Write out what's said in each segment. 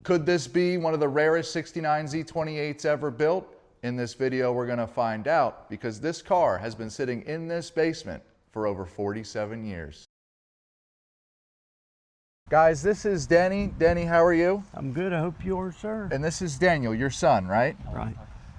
Could this be one of the rarest 69 Z28s ever built? In this video, we're gonna find out because this car has been sitting in this basement for over 47 years. Guys, this is Danny. Danny, how are you? I'm good, I hope you are, sir. And this is Daniel, your son, right? Right.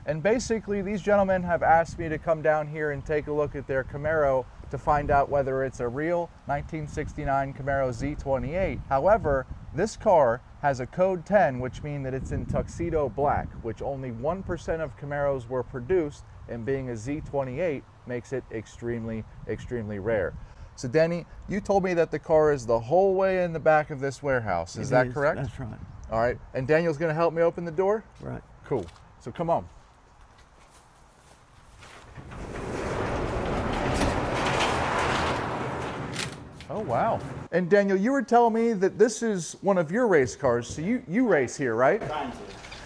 And basically, these gentlemen have asked me to come down here and take a look at their Camaro to find out whether it's a real 1969 Camaro Z28. However, this car has a code 10, which means that it's in tuxedo black, which only 1% of Camaros were produced, and being a Z28 makes it extremely, extremely rare. So Danny, you told me that the car is the whole way in the back of this warehouse. Is that correct? That's right. All right, and Daniel's gonna help me open the door? Right. Cool, so come on. Oh, wow. And Daniel, you were telling me that this is one of your race cars. So you race here, right? Trying to,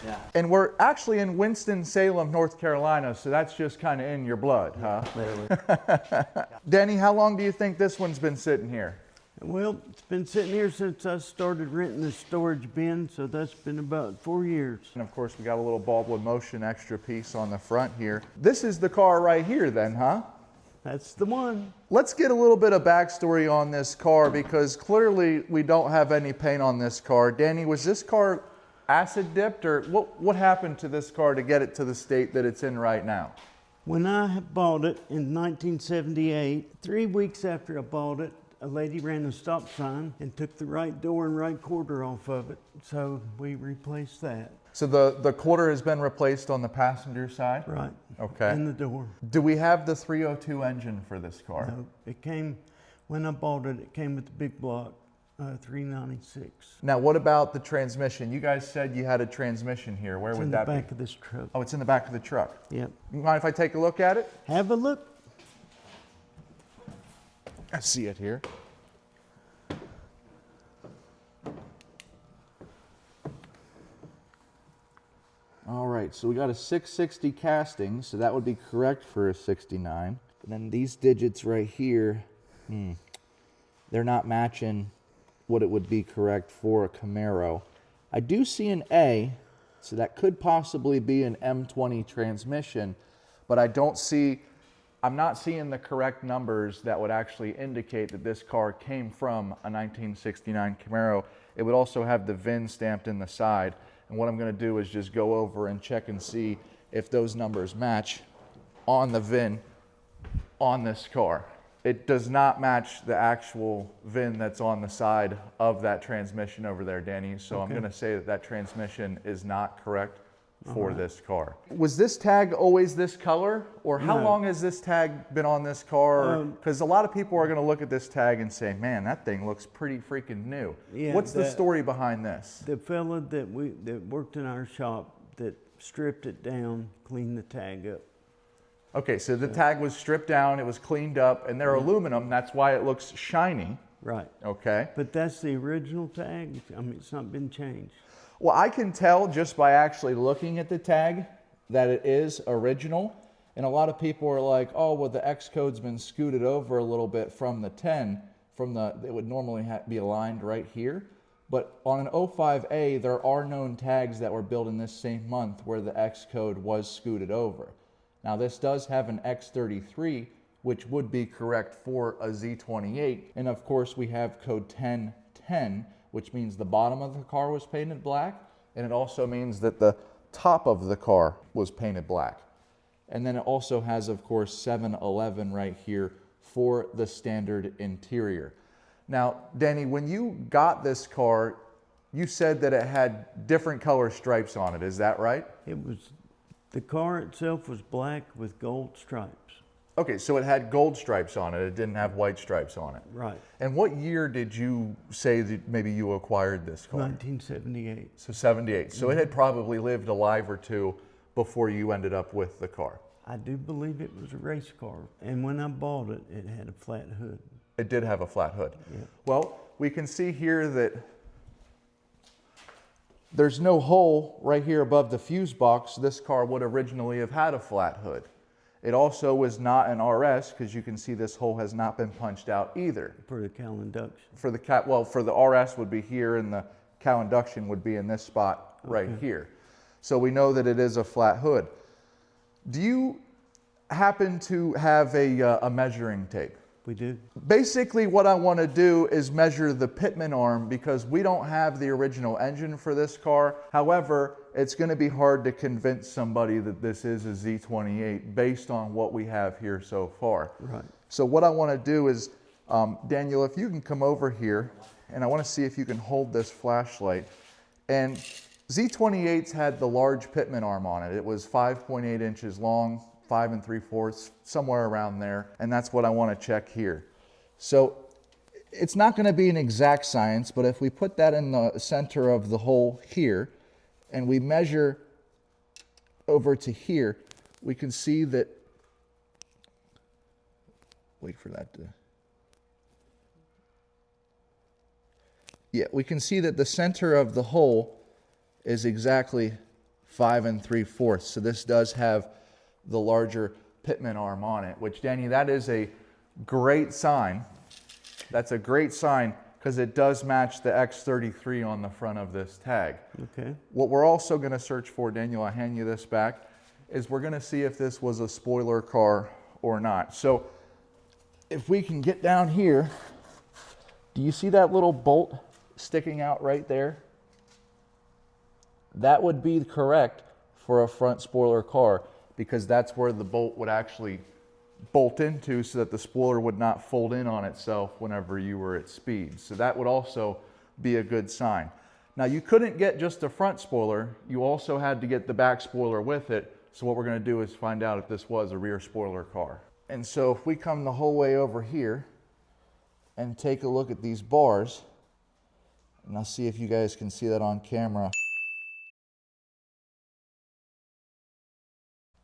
yeah. And we're actually in Winston-Salem, North Carolina, so that's just kind of in your blood, huh? Literally. Danny, how long do you think this one's been sitting here? Well, it's been sitting here since I started renting the storage bin, so that's been about 4 years. And of course, we got a little Baldwin Motion extra piece on the front here. This is the car right here then, huh? That's the one. Let's get a little bit of backstory on this car because clearly we don't have any paint on this car. Danny, was this car acid dipped or what happened to this car to get it to the state that it's in right now? When I bought it in 1978, 3 weeks after I bought it, a lady ran a stop sign and took the right door and right quarter off of it, so we replaced that. So the quarter has been replaced on the passenger side? Right. Okay. And the door. Do we have the 302 engine for this car? No, it came, when I bought it, it came with the big block, 396. Now, what about the transmission? You guys said you had a transmission here. Where would that be? It's in the back of this truck. Oh, it's in the back of the truck. Yep. You mind if I take a look at it? Have a look. I see it here. All right, so we got a 660 casting, so that would be correct for a 69. And then these digits right here, they're not matching what it would be correct for a Camaro. I do see an A, so that could possibly be an M20 transmission, but I'm not seeing the correct numbers that would actually indicate that this car came from a 1969 Camaro. It would also have the VIN stamped in the side. And what I'm gonna do is just go over and check and see if those numbers match on the VIN on this car. It does not match the actual VIN that's on the side of that transmission over there, Danny. So I'm gonna say that transmission is not correct for this car. Was this tag always this color? Or how long has this tag been on this car? Because a lot of people are gonna look at this tag and say, man, that thing looks pretty freaking new. Yeah, what's the story behind this? The fella that worked in our shop that stripped it down, cleaned the tag up. Okay, so the tag was stripped down, it was cleaned up, and they're aluminum, that's why it looks shiny. Right. Okay. But that's the original tag. I mean, it's not been changed. Well, I can tell just by actually looking at the tag that it is original. And a lot of people are like, oh, well, the X code's been scooted over a little bit from the 10, it would normally be aligned right here. But on an 05A, there are known tags that were built in this same month where the X code was scooted over. Now, this does have an X33, which would be correct for a Z28. And of course, we have code 1010, which means the bottom of the car was painted black, and it also means that the top of the car was painted black. And then it also has, of course, 711 right here for the standard interior. Now, Danny, when you got this car, you said that it had different color stripes on it, is that right? The car itself was black with gold stripes. Okay, so it had gold stripes on it. It didn't have white stripes on it. Right. And what year did you say that maybe you acquired this car? 1978. So 78. So it had probably lived a life or two before you ended up with the car. I do believe it was a race car. And when I bought it, it had a flat hood. It did have a flat hood. Yeah. Well, we can see here that there's no hole right here above the fuse box. This car would originally have had a flat hood. It also was not an RS because you can see this hole has not been punched out either. For the cowl induction. For the for the RS would be here and the cowl induction would be in this spot right here. So we know that it is a flat hood. Do you happen to have a measuring tape? We do. Basically what I want to do is measure the Pitman arm because we don't have the original engine for this car. However, it's going to be hard to convince somebody that this is a Z28 based on what we have here so far. Right. So what I want to do is, Daniel, if you can come over here, and I want to see if you can hold this flashlight. And Z28s had the large Pitman arm on it. It was 5.8 inches long, 5 3/4, somewhere around there. And that's what I want to check here. So it's not going to be an exact science, but if we put that in the center of the hole here, and we measure over to here, we can see that, wait for that to, yeah, we can see that the center of the hole is exactly 5 3/4. So this does have the larger Pitman arm on it, which, Danny, that is a great sign. That's a great sign because it does match the X33 on the front of this tag. Okay. What we're also going to search for, Daniel, I hand you this back, is we're going to see if this was a spoiler car or not. So if we can get down here, do you see that little bolt sticking out right there? That would be correct for a front spoiler car because that's where the bolt would actually bolt into so that the spoiler would not fold in on itself whenever you were at speed. So that would also be a good sign. Now you couldn't get just the front spoiler, you also had to get the back spoiler with it. So what we're going to do is find out if this was a rear spoiler car. And so if we come the whole way over here and take a look at these bars, and I'll see if you guys can see that on camera,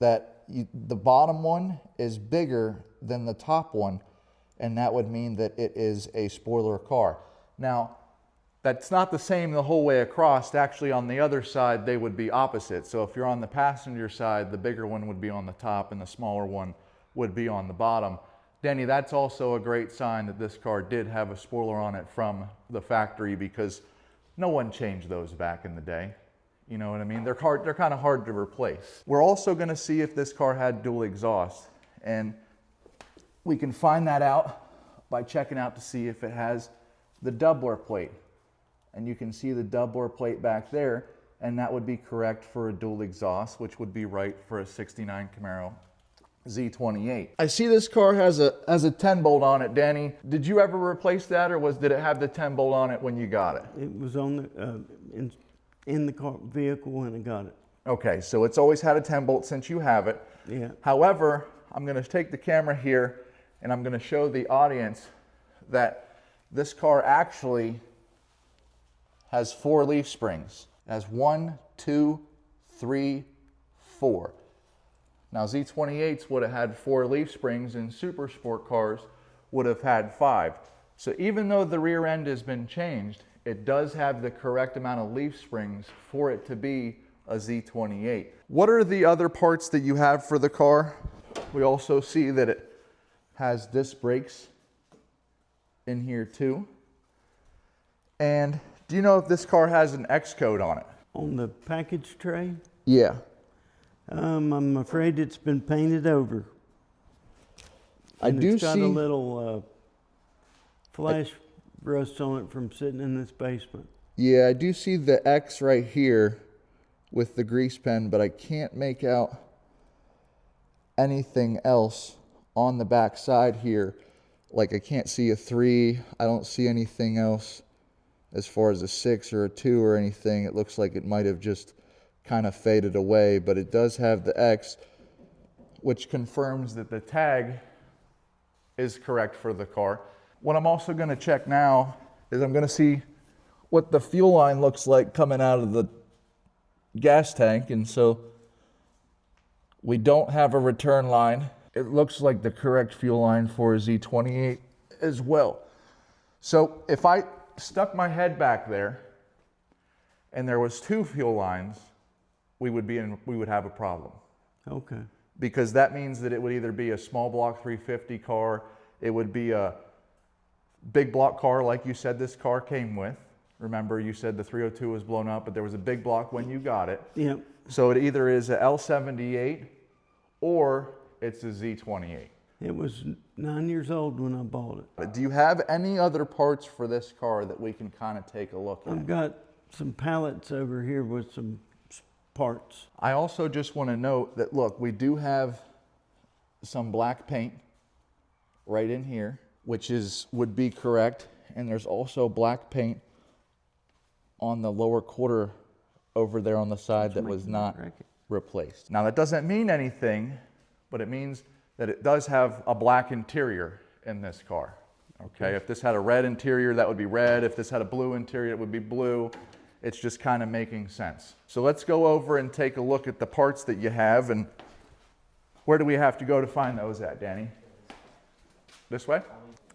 that the bottom one is bigger than the top one, and that would mean that it is a spoiler car. Now, that's not the same the whole way across. Actually, on the other side, they would be opposite. So if you're on the passenger side, the bigger one would be on the top and the smaller one would be on the bottom. Danny, that's also a great sign that this car did have a spoiler on it from the factory because no one changed those back in the day. You know what I mean? They're kind of hard to replace. We're also going to see if this car had dual exhaust, and we can find that out by checking out to see if it has the doubler plate. And you can see the doubler plate back there, and that would be correct for a dual exhaust, which would be right for a 69 Camaro Z28. I see this car has a 10 bolt on it, Danny. Did you ever replace that, or did it have the 10 bolt on it when you got it? It was on the in the car vehicle when I got it. Okay, so it's always had a 10 bolt since you have it. Yeah. However, I'm going to take the camera here and I'm going to show the audience that this car actually has 4 leaf springs. It has 1, 2, 3, 4. Now Z28s would have had 4 leaf springs and super sport cars would have had 5. So even though the rear end has been changed, it does have the correct amount of leaf springs for it to be a Z28. What are the other parts that you have for the car? We also see that it has disc brakes in here too. And do you know if this car has an X code on it? On the package tray? Yeah. I'm afraid it's been painted over. I And do it's got see a little flash rust on it from sitting in this basement. Yeah, I do see the X right here with the grease pen, but I can't make out anything else on the back side here. Like I can't see a 3. I don't see anything else as far as a 6 or a 2 or anything. It looks like it might have just kind of faded away, but it does have the X, which confirms that the tag is correct for the car. What I'm also going to check now is I'm going to see what the fuel line looks like coming out of the gas tank. And so we don't have a return line. It looks like the correct fuel line for a Z28 as well. So if I stuck my head back there and there was 2 fuel lines, we would have a problem. Okay. Because that means that it would either be a small block 350 car, it would be a big block car like you said this car came with, Remember, you said the 302 was blown up, but there was a big block when you got it. Yep. So it either is a L78 or it's a Z28. It was 9 years old when I bought it. Do you have any other parts for this car that we can kind of take a look at? I've got some pallets over here with some parts. I also just want to note that, look, we do have some black paint right in here, which would be correct. And there's also black paint on the lower quarter over there on the side that was not replaced. Now, that doesn't mean anything, but it means that it does have a black interior in this car. Okay, if this had a red interior, that would be red. If this had a blue interior, it would be blue. It's just kind of making sense. So let's go over and take a look at the parts that you have. And where do we have to go to find those at, Danny? This way?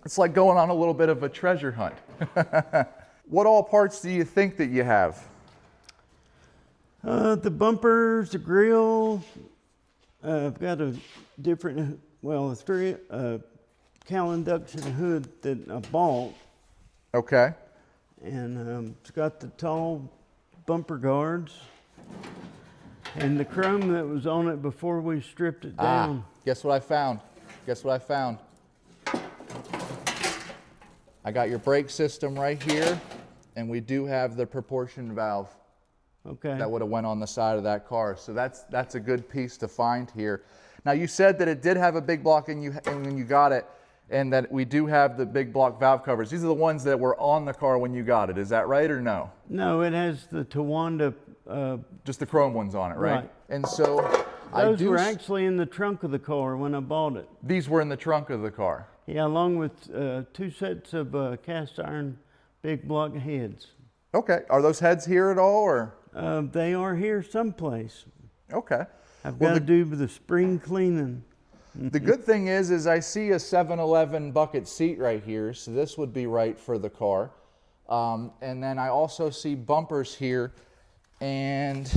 It's like going on a little bit of a treasure hunt. What all parts do you think that you have? The bumpers, the grill. I've got a different, well, a cowl induction hood that I bought. Okay. And it's got the tall bumper guards and the chrome that was on it before we stripped it down. Guess what I found? Guess what I found? I got your brake system right here, and we do have the proportion valve. Okay. That would have went on the side of that car. So that's a good piece to find here. Now, you said that it did have a big block and when you got it, and that we do have the big block valve covers. These are the ones that were on the car when you got it. Is that right or no? No, it has the Tawanda. Just the chrome ones on it, right? Right. And so Those were actually in the trunk of the car when I bought it. These were in the trunk of the car. Yeah, along with 2 sets of cast iron big block heads. Okay. Are those heads here at all, or? They are here someplace. Okay. I've got to do with the spring cleaning. The good thing is I see a 7-Eleven bucket seat right here, so this would be right for the car. And then I also see bumpers here, and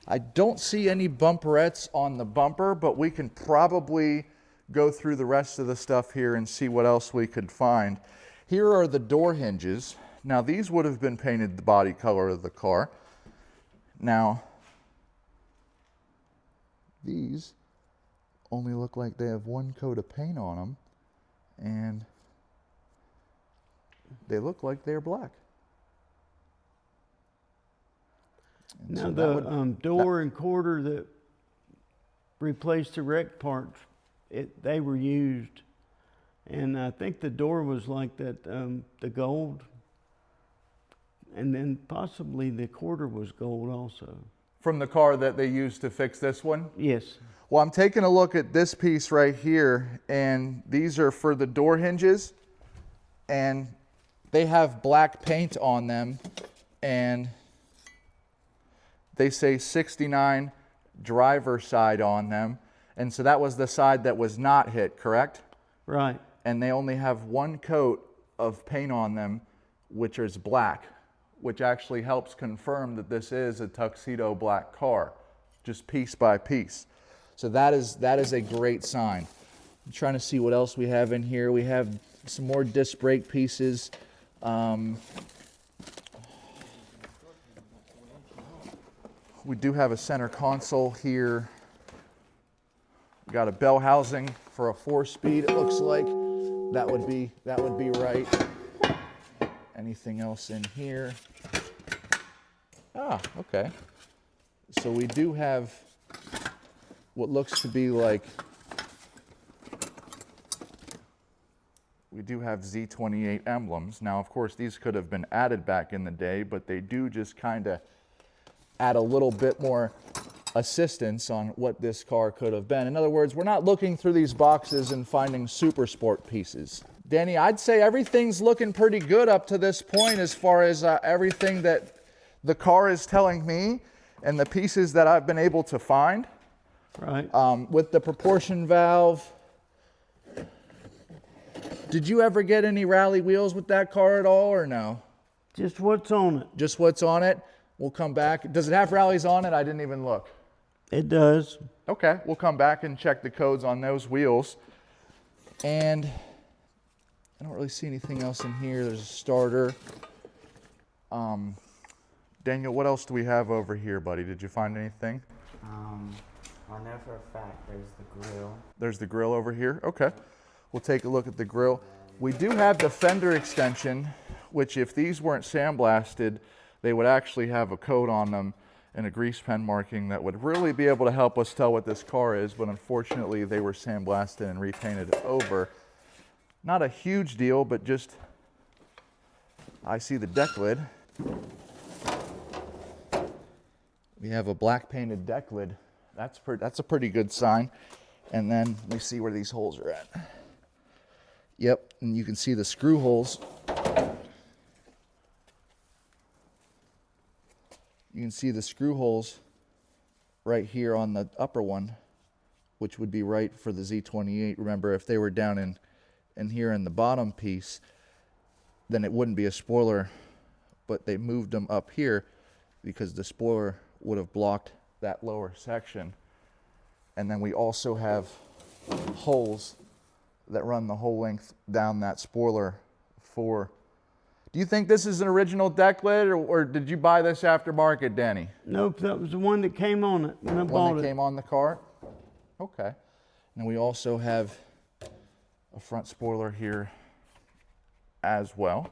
I don't see any bumperettes on the bumper, but we can probably go through the rest of the stuff here and see what else we could find. Here are the door hinges. Now, these would have been painted the body color of the car. Now, these only look like they have one coat of paint on them, and they look like they're black. And Now so the door and quarter that replaced the wreck parts, they were used, and I think the door was like that, the gold, and then possibly the quarter was gold also. From the car that they used to fix this one? Yes. Well, I'm taking a look at this piece right here, and these are for the door hinges, and they have black paint on them, and they say 69 driver side on them, and so that was the side that was not hit, correct? Right. And they only have one coat of paint on them, which is black, which actually helps confirm that this is a tuxedo black car, just piece by piece. So that is a great sign. I'm trying to see what else we have in here. We have some more disc brake pieces. We do have a center console here. We got a bell housing for a 4-speed. It looks like that would be right. Anything else in here? Ah, okay. So we do have what looks to be like, we do have Z28 emblems. Now, of course, these could have been added back in the day, but they do just kind of add a little bit more assistance on what this car could have been. In other words, we're not looking through these boxes and finding super sport pieces. Danny, I'd say everything's looking pretty good up to this point as far as everything that the car is telling me and the pieces that I've been able to find. Right. With the proportion valve, did you ever get any rally wheels with that car at all, or no? Just what's on it. Just what's on it? We'll come back. Does it have rallies on it? I didn't even look. It does. Okay, we'll come back and check the codes on those wheels. And I don't really see anything else in here. There's a starter. Daniel, what else do we have over here, buddy? Did you find anything? I know for a fact there's the grill. There's the grill over here. Okay. We'll take a look at the grill. We do have the fender extension, which if these weren't sandblasted, they would actually have a coat on them and a grease pen marking that would really be able to help us tell what this car is, but unfortunately they were sandblasted and repainted over. Not a huge deal, but just, I see the deck lid. We have a black painted deck lid. That's a pretty good sign. And then we see where these holes are at. Yep, and you can see the screw holes. You can see the screw holes right here on the upper one, which would be right for the Z28. Remember, if they were down in here in the bottom piece, then it wouldn't be a spoiler, but they moved them up here because the spoiler would have blocked that lower section. And then we also have holes that run the whole length down that spoiler for. Do you think this is an original deck lid, or did you buy this aftermarket, Danny? Nope, that was the one that came on it when I bought One that it. came on the car? Okay. And we also have a front spoiler here as well.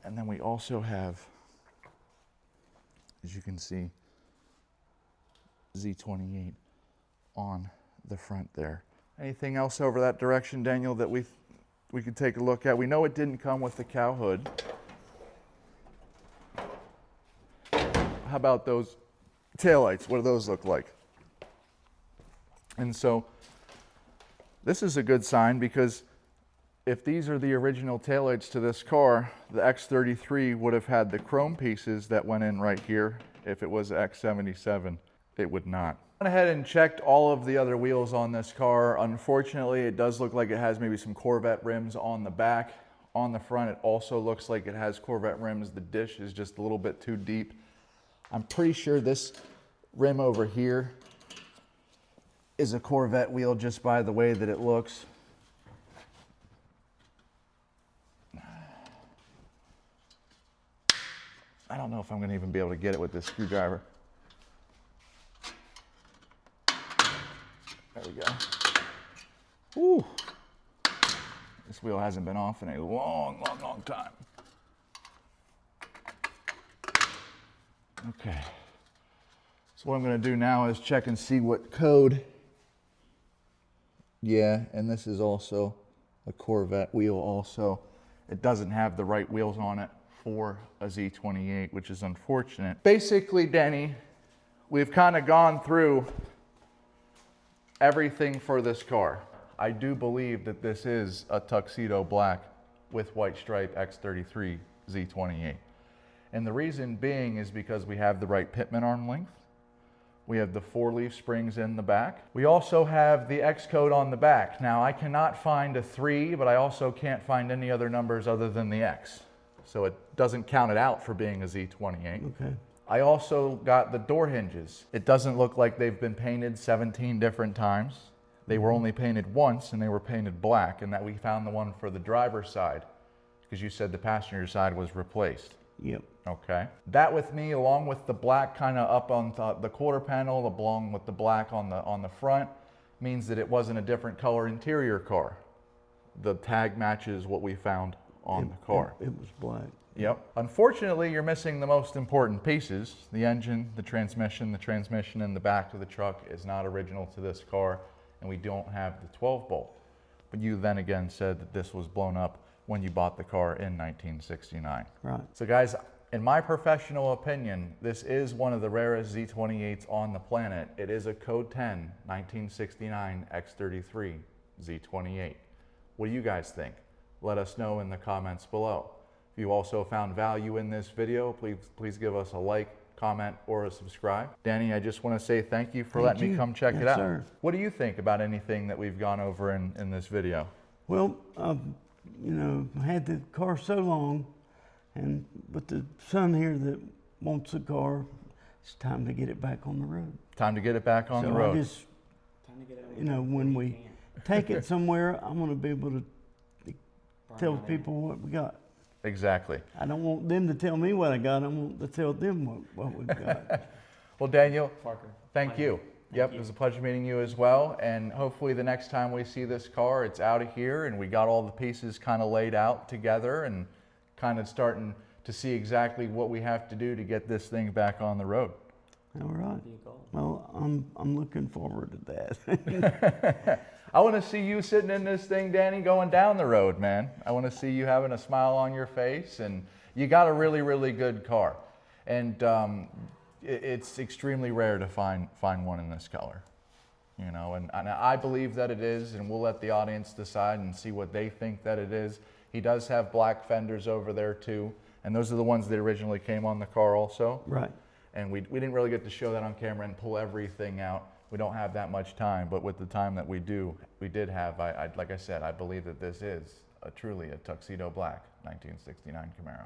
And then we also have, as you can see, Z28 on the front there. Anything else over that direction, Daniel, that we could take a look at? We know it didn't come with the cow hood. How about those taillights? What do those look like? And so this is a good sign, because if these are the original taillights to this car, the X33 would have had the chrome pieces that went in right here. If it was X77, it would not. I went ahead and checked all of the other wheels on this car. Unfortunately, it does look like it has maybe some Corvette rims on the back. On the front, it also looks like it has Corvette rims. The dish is just a little bit too deep. I'm pretty sure this rim over here is a Corvette wheel just by the way that it looks. I don't know if I'm going to even be able to get it with this screwdriver. There we go. Woo. This wheel hasn't been off in a long, long, long time. Okay. So what I'm going to do now is check and see what code. Yeah, and this is also a Corvette wheel also. It doesn't have the right wheels on it for a Z28, which is unfortunate. Basically, Denny, we've kind of gone through everything for this car. I do believe that this is a tuxedo black with white stripe X33 Z28. And the reason being is because we have the right Pitman arm length. We have the 4-leaf springs in the back. We also have the X code on the back. Now, I cannot find a 3, but I also can't find any other numbers other than the X. So it doesn't count it out for being a Z28. Okay. I also got the door hinges. It doesn't look like they've been painted 17 different times. They were only painted once, and they were painted black, and that we found the one for the driver's side, because you said the passenger side was replaced. Yep. Okay. That with me, along with the black kind of up on the quarter panel, along with the black on the front, means that it wasn't a different color interior car. The tag matches what we found on the car. It was black. Yep. Unfortunately, you're missing the most important pieces. The engine, the transmission in the back of the truck is not original to this car, and we don't have the 12-bolt. But you then again said that this was blown up when you bought the car in 1969. Right. So guys, in my professional opinion, this is one of the rarest Z28s on the planet. It is a Code 10 1969 X33 Z28. What do you guys think? Let us know in the comments below. If you also found value in this video, please give us a like, comment, or a subscribe. Danny, I just want to say thank you for letting me come check it out. Sir. What do you think about anything that we've gone over in this video? Well, you know, I had the car so long, and with the son here that wants the car, it's time to get it back on the road. Time to get it back on the So road. I just, you know, when we take it somewhere, I want to be able to tell people what we got. Exactly. I don't want them to tell me what I got. I want to tell them what we've got. Well, Daniel, Parker. thank you. Yep, it was a pleasure meeting you as well. And hopefully the next time we see this car, it's out of here and we got all the pieces kind of laid out together and kind of starting to see exactly what we have to do to get this thing back on the road. All right. Be gold. Well, I'm looking forward to that. I want to see you sitting in this thing, Danny, going down the road, man. I want to see you having a smile on your face, and you got a really, really good car. And it's extremely rare to find one in this color, you know, and I believe that it is, and we'll let the audience decide and see what they think that it is. He does have black fenders over there too, and those are the ones that originally came on the car also. Right. And we didn't really get to show that on camera and pull everything out. We don't have that much time, but with the time that we did have, like I said, I believe that this is truly a tuxedo black 1969 Camaro.